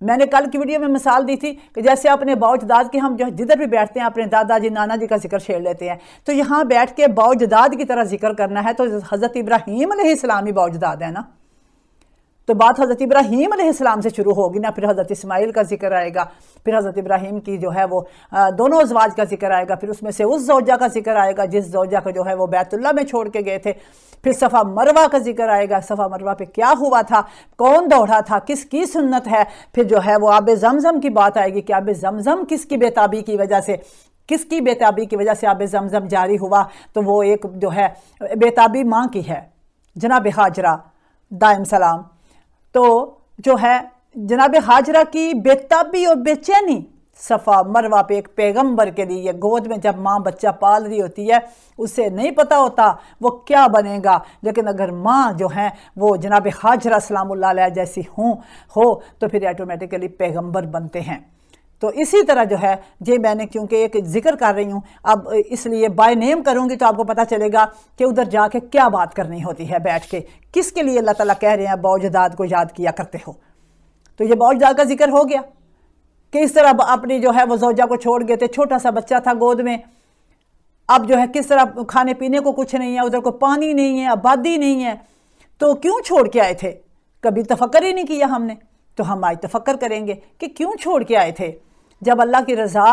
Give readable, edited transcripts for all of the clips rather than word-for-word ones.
میں نے کل کی ویڈیو میں مثال دی تھی کہ جیسے اپنے باوجداد کے ہم جو جدھر بھی بیٹھتے ہیں اپنے دادا جی نانا جی کا ذکر چھیڑ لیتے ہیں، تو یہاں بیٹھ کے باوجداد کی طرح ذکر کرنا ہے تو حضرت ابراہیم علیہ السلام ہی باوجداد ہے نا، تو بات حضرت ابراہیم علیہ السلام سے شروع ہوگی نا، پھر حضرت اسماعیل کا ذکر آئے گا، پھر حضرت ابراہیم کی جو ہے وہ دونوں ازواج کا ذکر آئے گا، پھر اس میں سے اس زوجہ کا ذکر آئے گا جس زوجہ کا جو ہے وہ بیت اللہ میں چھوڑ کے گئے تھے، پھر صفا مروہ کا ذکر آئے گا، صفا مروہ پہ کیا ہوا تھا، کون دوڑا تھا، کس کی سنت ہے، پھر جو ہے وہ آب زمزم کی بات آئے گی کہ آب زمزم کس کی بے تابی کی وجہ سے آب زمزم جاری ہوا، تو وہ ایک جو ہے بے تابی ماں کی ہے، جناب ہاجرہ دائم سلام، تو جو ہے جناب ہاجرہ کی بے تابی اور بے چینی صفا مروہ پہ ایک پیغمبر کے لیے، گود میں جب ماں بچہ پال رہی ہوتی ہے اسے نہیں پتہ ہوتا وہ کیا بنے گا، لیکن اگر ماں جو ہیں وہ جناب ہاجرہ سلام اللہ علیہ جیسی ہو تو پھر ایٹومیٹیکلی پیغمبر بنتے ہیں۔ تو اسی طرح جو ہے یہ میں نے کیونکہ ایک ذکر کر رہی ہوں اب اس لیے بائی نیم کروں گی تو آپ کو پتہ چلے گا کہ ادھر جا کے کیا بات کرنی ہوتی ہے بیٹھ کے، کس کے لیے اللہ تعالیٰ کہہ رہے ہیں باوجداد کو یاد کیا کرتے ہو۔ تو یہ باوجداد کا ذکر ہو گیا کہ اس طرح اپنی جو ہے وہ زوجہ کو چھوڑ گئے تھے، چھوٹا سا بچہ تھا گود میں، اب جو ہے کس طرح کھانے پینے کو کچھ نہیں ہے، ادھر کو پانی نہیں ہے، آبادی نہیں ہے، تو کیوں چھوڑ کے آئے تھے؟ کبھی تفکر ہی نہیں کیا ہم نے، تو ہم آج تفکر کریں گے کہ کیوں چھوڑ کے آئے تھے۔ جب اللہ کی رضا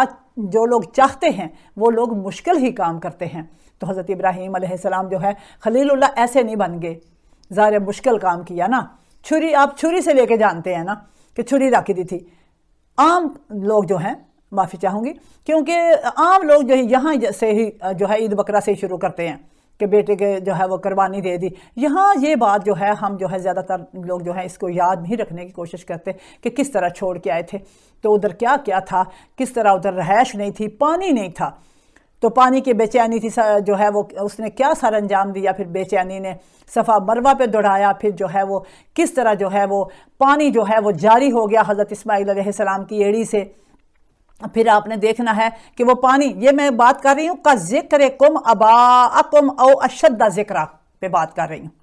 جو لوگ چاہتے ہیں وہ لوگ مشکل ہی کام کرتے ہیں، تو حضرت ابراہیم علیہ السلام جو ہے خلیل اللہ ایسے نہیں بن گئے، ظاہر مشکل کام کیا نا، چھری آپ چھری سے لے کے جانتے ہیں نا کہ چھری رکھی دی تھی۔ عام لوگ جو ہیں، معافی چاہوں گی کیونکہ عام لوگ جو ہے یہاں سے ہی جو ہے عید بقرہ سے ہی شروع کرتے ہیں کہ بیٹے کے جو ہے وہ قربانی دے دی، یہاں یہ بات جو ہے ہم جو ہے زیادہ تر لوگ جو ہے اس کو یاد نہیں رکھنے کی کوشش کرتے کہ کس طرح چھوڑ کے آئے تھے، تو ادھر کیا کیا تھا، کس طرح ادھر رہائش نہیں تھی، پانی نہیں تھا، تو پانی کی بے چینی تھی جو ہے وہ اس نے کیا سر انجام دیا، پھر بے چینی نے صفا مروہ پہ دوڑایا، پھر جو ہے وہ کس طرح جو ہے وہ پانی جو ہے وہ جاری ہو گیا حضرت اسماعیل علیہ السلام کی ایڑی سے، پھر آپ نے دیکھنا ہے کہ وہ پانی، یہ میں بات کر رہی ہوں کا ذکرکم اباءکم او اشد ذکرہ پہ بات کر رہی ہوں،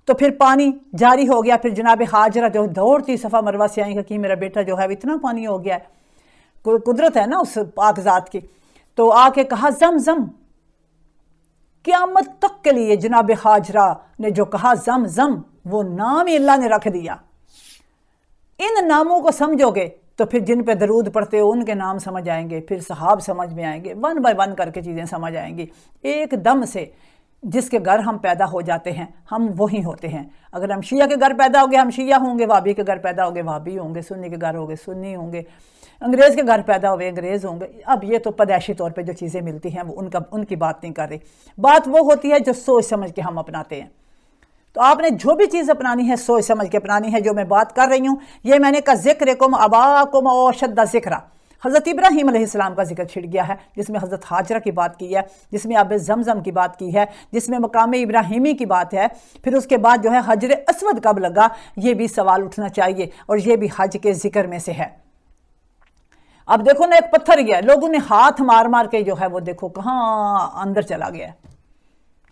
تو پھر پانی جاری ہو گیا، پھر جناب ہاجرہ جو دوڑتی صفا مروہ سے آئیں کہ میرا بیٹا جو ہے اتنا پانی ہو گیا ہے، قدرت ہے نا اس پاک ذات کی، تو آ کے کہا زمزم، قیامت تک کے لیے جناب ہاجرہ نے جو کہا زمزم، وہ نام ہی اللہ نے رکھ دیا۔ ان ناموں کو سمجھو گے تو پھر جن پہ درود پڑھتے ہو ان کے نام سمجھ آئیں گے، پھر صحاب سمجھ میں آئیں گے، ون بائی ون کر کے چیزیں سمجھ آئیں گی، ایک دم سے جس کے گھر ہم پیدا ہو جاتے ہیں ہم وہی ہوتے ہیں۔ اگر ہم شیعہ کے گھر پیدا ہو گئے ہم شیعہ ہوں گے، وہابی کے گھر پیدا ہو گئے وہابی ہوں گے، سنی کے گھر ہو گئے سنی ہوں گے، انگریز کے گھر پیدا ہوئے انگریز ہوں گے۔ اب یہ تو پیدائشی طور پہ جو چیزیں ملتی ہیں وہ ان کی بات نہیں کر رہی، بات وہ ہوتی ہے جو سوچ سمجھ کے ہم اپناتے ہیں۔ تو آپ نے جو بھی چیز اپنانی ہے سوچ سمجھ کے اپنانی ہے، جو میں بات کر رہی ہوں یہ میں نے کہا ذکرکم اباءکم او اشد ذکرہ، حضرت ابراہیم علیہ السلام کا ذکر چھڑ گیا ہے، جس میں حضرت ہاجرہ کی بات کی ہے، جس میں آب زمزم کی بات کی ہے، جس میں مقام ابراہیمی کی بات ہے، پھر اس کے بعد جو ہے حجر اسود کب لگا یہ بھی سوال اٹھنا چاہیے، اور یہ بھی حج کے ذکر میں سے ہے۔ اب دیکھو نا ایک پتھر گیا، لوگوں نے ہاتھ مار مار کے جو ہے وہ دیکھو کہاں اندر چلا گیا،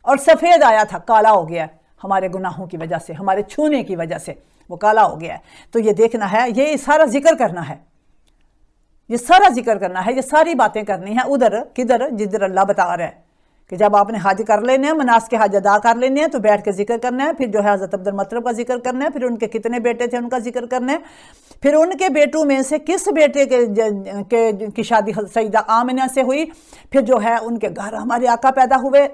اور سفید آیا تھا کالا ہو گیا ہمارے گناہوں کی وجہ سے، ہمارے چھونے کی وجہ سے وہ کالا ہو گیا ہے۔ تو یہ دیکھنا ہے، یہ سارا ذکر کرنا ہے، یہ سارا ذکر کرنا ہے، یہ ساری باتیں کرنی ہیں ادھر کدھر جدھر اللہ بتا رہا ہے کہ جب آپ نے حج کر لینے ہیں، مناسک حج ادا کر لینے ہیں تو بیٹھ کے ذکر کرنا ہے، پھر جو ہے حضرت عبد المطلب کا ذکر کرنا ہے، پھر ان کے کتنے بیٹے تھے ان کا ذکر کرنا ہے، پھر ان کے بیٹوں میں سے کس بیٹے کی شادی سیدہ آمنہ سے ہوئی، پھر جو ہے ان کے گھر ہمارے آقا پیدا ہوئے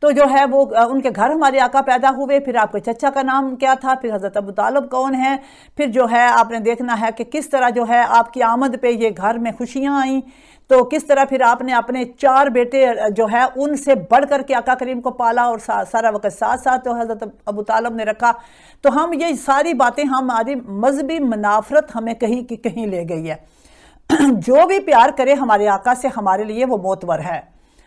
تو جو ہے وہ ان کے گھر ہمارے آقا پیدا ہوئے، پھر آپ کے چچا کا نام کیا تھا، پھر حضرت ابو طالب کون ہیں، پھر جو ہے آپ نے دیکھنا ہے کہ کس طرح جو ہے آپ کی آمد پہ یہ گھر میں خوشیاں آئیں، تو کس طرح پھر آپ نے اپنے 4 بیٹے جو ہے ان سے بڑھ کر کے آقا کریم کو پالا، اور سارا وقت ساتھ ساتھ تو حضرت ابو طالب نے رکھا۔ تو ہم یہ ساری باتیں ہماری مذہبی منافرت ہمیں کہیں کی کہیں لے گئی ہے۔ جو بھی پیار کرے ہمارے آقا سے ہمارے لیے وہ معتبر ہے،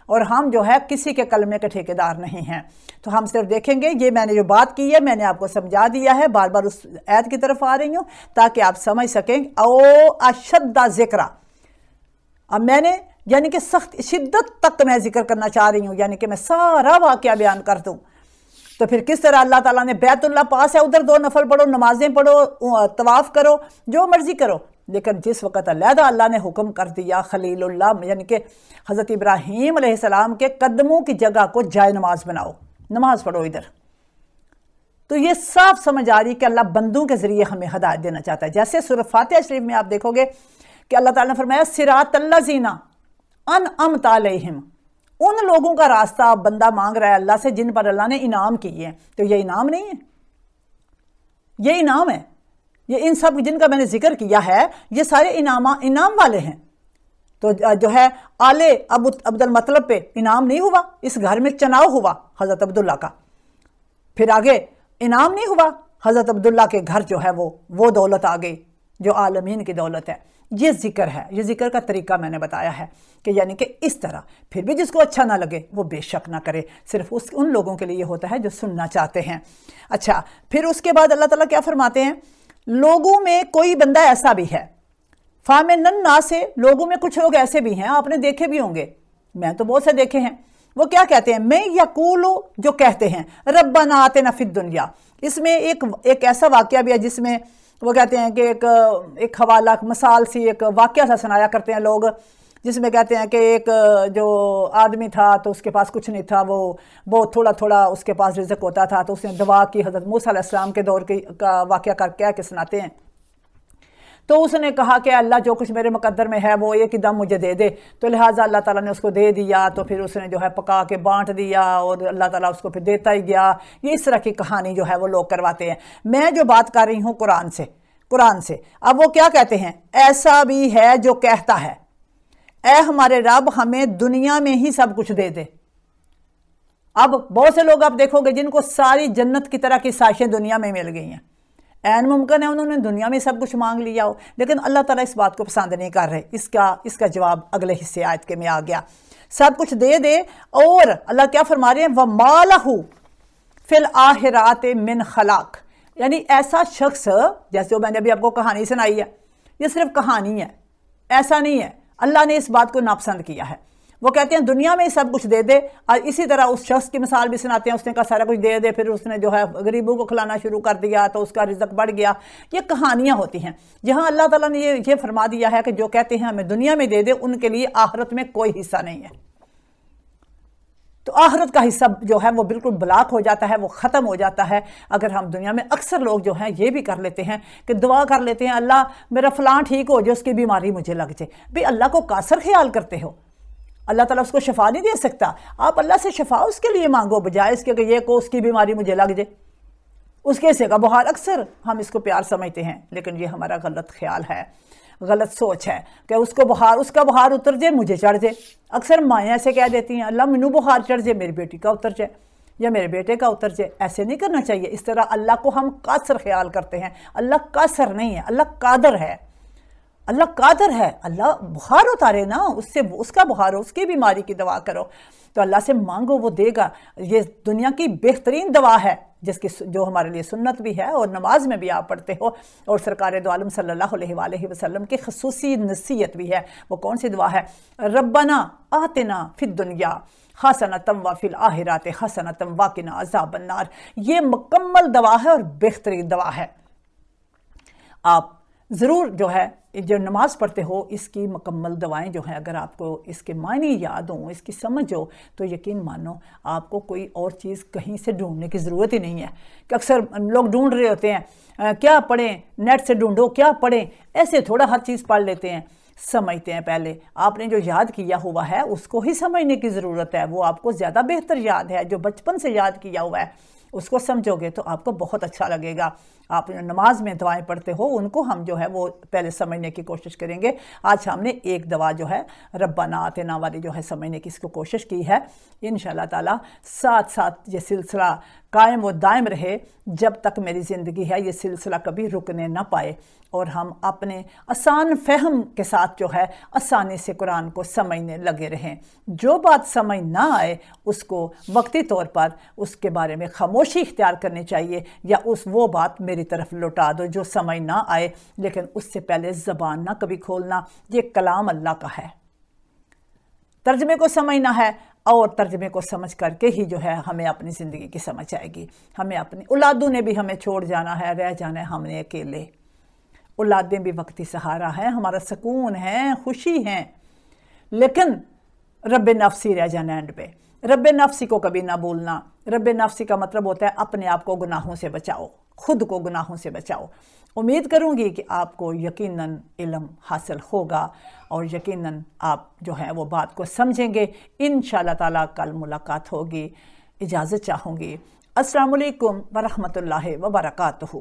اور ہم جو ہے کسی کے کلمے کے ٹھیکیدار نہیں ہیں۔ تو ہم صرف دیکھیں گے، یہ میں نے جو بات کی ہے میں نے آپ کو سمجھا دیا ہے، بار بار اس آیت کی طرف آ رہی ہوں تاکہ آپ سمجھ سکیں۔ او اشد ذکرہ، اب میں نے یعنی کہ سخت شدت تک میں ذکر کرنا چاہ رہی ہوں، یعنی کہ میں سارا واقعہ بیان کر دوں۔ تو پھر کس طرح اللہ تعالیٰ نے بیت اللہ پاس ہے ادھر 2 نفل پڑھو، نمازیں پڑھو، طواف کرو، جو مرضی کرو، لیکن جس وقت علیحدہ اللہ نے حکم کر دیا خلیل اللہ یعنی کہ حضرت ابراہیم علیہ السلام کے قدموں کی جگہ کو جائے نماز بناؤ، نماز پڑھو ادھر، تو یہ صاف سمجھ آ رہی کہ اللہ بندوں کے ذریعے ہمیں ہدایت دینا چاہتا ہے۔ جیسے سورہ فاتحہ شریف میں آپ دیکھو گے کہ اللہ تعالیٰ نے فرمایا صراط الذین انعمت علیہم، ان لوگوں کا راستہ بندہ مانگ رہا ہے اللہ سے جن پر اللہ نے انعام کیے ہیں۔ تو یہ انعام نہیں ہے، یہ انعام ہے، یہ ان سب جن کا میں نے ذکر کیا ہے یہ سارے انعام والے ہیں۔ تو جو ہے آل عبد المطلب پہ انعام نہیں ہوا، اس گھر میں چناؤ ہوا حضرت عبداللہ کا، پھر آگے انعام نہیں ہوا، حضرت عبداللہ کے گھر جو ہے وہ دولت آ گئی جو عالمین کی دولت ہے۔ یہ ذکر ہے، یہ ذکر کا طریقہ میں نے بتایا ہے کہ یعنی کہ اس طرح، پھر بھی جس کو اچھا نہ لگے وہ بے شک نہ کرے، صرف ان لوگوں کے لیے ہوتا ہے جو سننا چاہتے ہیں۔ اچھا، پھر اس کے بعد اللہ تعالیٰ کیا فرماتے ہیں، لوگوں میں کوئی بندہ ایسا بھی ہے، فامن الناس سے، لوگوں میں کچھ لوگ ایسے بھی ہیں، آپ نے دیکھے بھی ہوں گے، میں تو بہت سے دیکھے ہیں، وہ کیا کہتے ہیں، میں یقولو، جو کہتے ہیں ربنا آتنا فی الدنیا۔ اس میں ایک ایسا واقعہ بھی ہے جس میں وہ کہتے ہیں کہ ایک حوالہ مثال سی ایک واقعہ سا سنایا کرتے ہیں لوگ، جس میں کہتے ہیں کہ ایک جو آدمی تھا تو اس کے پاس کچھ نہیں تھا، وہ بہت تھوڑا تھوڑا اس کے پاس رزق ہوتا تھا، تو اس نے دعا کی، حضرت موسیٰ علیہ السلام کے دور کا واقعہ کر کے سناتے ہیں۔ تو اس نے کہا کہ اللہ جو کچھ میرے مقدر میں ہے وہ ایک ہی دم مجھے دے دے، تو لہٰذا اللہ تعالیٰ نے اس کو دے دیا، تو پھر اس نے جو ہے پکا کے بانٹ دیا اور اللہ تعالیٰ اس کو پھر دیتا ہی گیا۔ یہ اس طرح کی کہانی جو ہے وہ لوگ کرواتے ہیں۔ میں جو بات کر رہی ہوں قرآن سے، اب وہ کیا کہتے ہیں، ایسا بھی ہے جو کہتا ہے اے ہمارے رب ہمیں دنیا میں ہی سب کچھ دے دے۔ اب بہت سے لوگ آپ دیکھو گے جن کو ساری جنت کی طرح کی سائشیں دنیا میں مل گئی ہیں، عین ممکن ہے انہوں نے دنیا میں سب کچھ مانگ لیا ہو، لیکن اللہ تعالیٰ اس بات کو پسند نہیں کر رہے۔ اس کا جواب اگلے حصے آیت کے میں آ گیا، سب کچھ دے دے، اور اللہ کیا فرما رہے ہیں، وَمَا لَهُ فِي الْآخِرَاتِ مِنْ خَلَاقٍ، یعنی ایسا شخص، جیسے میں نے ابھی آپ کو کہانی سنائی ہے، یہ صرف کہانی ہے، ایسا نہیں ہے، اللہ نے اس بات کو ناپسند کیا ہے۔ وہ کہتے ہیں دنیا میں سب کچھ دے دے، اور اسی طرح اس شخص کی مثال بھی سناتے ہیں، اس نے کہا سارا کچھ دے دے، پھر اس نے جو ہے غریبوں کو کھلانا شروع کر دیا تو اس کا رزق بڑھ گیا۔ یہ کہانیاں ہوتی ہیں، جہاں اللہ تعالیٰ نے یہ فرما دیا ہے کہ جو کہتے ہیں ہمیں دنیا میں دے دے، ان کے لیے آخرت میں کوئی حصہ نہیں ہے۔ تو آخرت کا حصہ جو ہے وہ بالکل بلاک ہو جاتا ہے، وہ ختم ہو جاتا ہے۔ اگر ہم دنیا میں اکثر لوگ جو ہیں یہ بھی کر لیتے ہیں کہ دعا کر لیتے ہیں اللہ میرا فلاں ٹھیک ہو جو اس کی بیماری مجھے لگ جائے، بھی اللہ کو قاصر خیال کرتے ہو، اللہ تعالیٰ اس کو شفا نہیں دے سکتا، آپ اللہ سے شفا اس کے لیے مانگو بجائے اس کے کہ یہ کو اس کی بیماری مجھے لگ جائے، اس کے حصے کا بخار۔ اکثر ہم اس کو پیار سمجھتے ہیں، لیکن یہ ہمارا غلط خیال ہے، غلط سوچ ہے کہ اس کا بخار اتر جائے مجھے چڑھ جائے۔ اکثر مائیں ایسے کہہ دیتی ہیں اللہ منو بخار چڑھ جائے میری بیٹی کا اتر جائے یا میرے بیٹے کا اتر جائے، ایسے نہیں کرنا چاہیے۔ اس طرح اللہ کو ہم قاصر خیال کرتے ہیں، اللہ قاصر نہیں ہے، اللہ قادر ہے، اللہ قادر ہے، اللہ بخار اتارے نا، اس کا بخار ہو، اس کی بیماری کی دوا کرو، تو اللہ سے مانگو وہ دے گا۔ یہ دنیا کی بہترین دوا ہے جو ہمارے لیے سنت بھی ہے اور نماز میں بھی آپ پڑھتے ہو، اور سرکار دو عالم صلی اللہ علیہ وآلہ وسلم کی خصوصی نصیحت بھی ہے۔ وہ کون سی دعا ہے، ربنا آتنا فی الدنیا حسنۃ وفی الآخرۃ حسنۃ وقنا عذاب النار۔ یہ مکمل دوا ہے اور بہترین دوا ہے۔ آپ ضرور جو ہے جو نماز پڑھتے ہو اس کی مکمل دوائیں جو ہیں، اگر آپ کو اس کے معنی یاد ہوں، اس کی سمجھ ہو، تو یقین مانو آپ کو کوئی اور چیز کہیں سے ڈھونڈنے کی ضرورت ہی نہیں ہے۔ کہ اکثر لوگ ڈھونڈ رہے ہوتے ہیں کیا پڑھیں، نیٹ سے ڈھونڈو کیا پڑھیں، ایسے تھوڑا ہر چیز پڑھ لیتے ہیں، سمجھتے ہیں پہلے۔ آپ نے جو یاد کیا ہوا ہے اس کو ہی سمجھنے کی ضرورت ہے، وہ آپ کو زیادہ بہتر یاد ہے۔ جو بچپن سے یاد کیا ہوا ہے اس کو سمجھو گے تو آپ کو بہت اچھا لگے گا۔ آپ نماز میں دعائیں پڑھتے ہو ان کو ہم جو ہے وہ پہلے سمجھنے کی کوشش کریں گے۔ آج ہم نے ایک دعا جو ہے ربنا آتنا والی جو ہے سمجھنے کی اس کو کوشش کی ہے۔ انشاءاللہ تعالیٰ ساتھ ساتھ یہ سلسلہ قائم و دائم رہے، جب تک میری زندگی ہے یہ سلسلہ کبھی رکنے نہ پائے، اور ہم اپنے آسان فہم کے ساتھ جو ہے آسانی سے قرآن کو سمجھنے لگے رہیں۔ جو بات سمجھ نہ آئے اس کو وقتی طور پر اس کے بارے میں خاموشی اختیار کرنی چاہیے، یا وہ بات میری طرف لوٹا دو جو سمجھ نہ آئے، لیکن اس سے پہلے زبان نہ کبھی کھولنا۔ یہ کلام اللہ کا ہے، ترجمے کو سمجھنا ہے، اور ترجمے کو سمجھ کر کے ہی جو ہے ہمیں اپنی زندگی کی سمجھ آئے گی. ہمیں اپنی اولادوں نے بھی ہمیں چھوڑ جانا ہے، رہ جانا ہے ہم نے اکیلے. اولادیں بھی وقتی سہارا ہیں، ہمارا سکون ہے، خوشی ہیں، لیکن رب نفسی رہ جانا اینڈ پہ. رب نفسی کو کبھی نہ بھولنا. رب نفسی کا مطلب ہوتا ہے اپنے آپ کو گناہوں سے بچاؤ، خود کو گناہوں سے بچاؤ. امید کروں گی کہ آپ کو یقیناً علم حاصل ہوگا اور یقیناً آپ جو ہے وہ بات کو سمجھیں گے. انشاءاللہ تعالیٰ کل ملاقات ہوگی. اجازت چاہوں گی. السلام علیکم ورحمۃ اللہ وبرکاتہ.